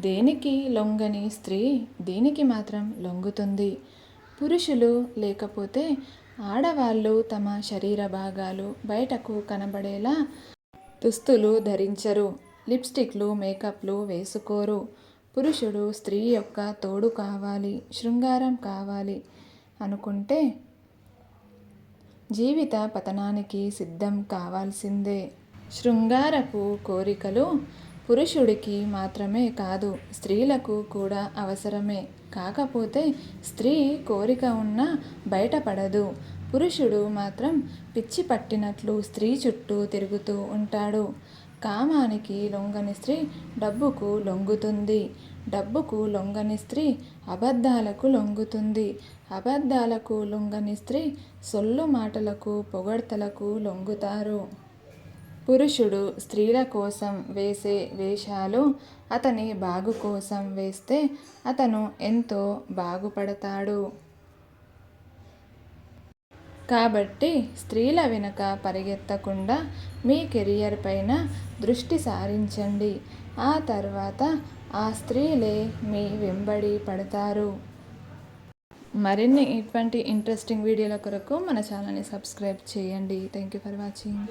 దేనికి లొంగని స్త్రీ దీనికి మాత్రం లొంగుతుంది. పురుషులు లేకపోతే ఆడవాళ్ళు తమ శరీర భాగాలు బయటకు కనబడేలా దుస్తులు ధరించరు, లిప్స్టిక్లు, మేకప్లు వేసుకోరు. పురుషుడు స్త్రీ యొక్క తోడు కావాలి, శృంగారం కావాలి అనుకుంటే జీవిత పతనానికి సిద్ధం కావాల్సిందే. శృంగారపు కోరికలు పురుషుడికి మాత్రమే కాదు, స్త్రీలకు కూడా అవసరమే. కాకపోతే స్త్రీ కోరిక ఉన్నా బయటపడదు. పురుషుడు మాత్రం పిచ్చి పట్టినట్లు స్త్రీ చుట్టూ తిరుగుతూ ఉంటాడు. కామానికి లొంగని స్త్రీ డబ్బుకు లొంగుతుంది. డబ్బుకు లొంగని స్త్రీ అబద్ధాలకు లొంగుతుంది. అబద్ధాలకు లొంగని స్త్రీ సొల్లు మాటలకు, పొగడ్తలకు లొంగుతారు. పురుషుడు స్త్రీల కోసం వేసే వేషాలు అతని బాగు కోసం వేస్తే అతను ఎంతో బాగుపడతాడు. కాబట్టి స్త్రీల వెనుక పరిగెత్తకుండా మీ కెరియర్ పైన దృష్టి సారించండి. ఆ తర్వాత ఆ స్త్రీలే మీ వెంబడి పడతారు. మరిన్ని ఇటువంటి ఇంట్రెస్టింగ్ వీడియోల కొరకు మన ఛానల్ని సబ్స్క్రైబ్ చేయండి. Thank you for watching.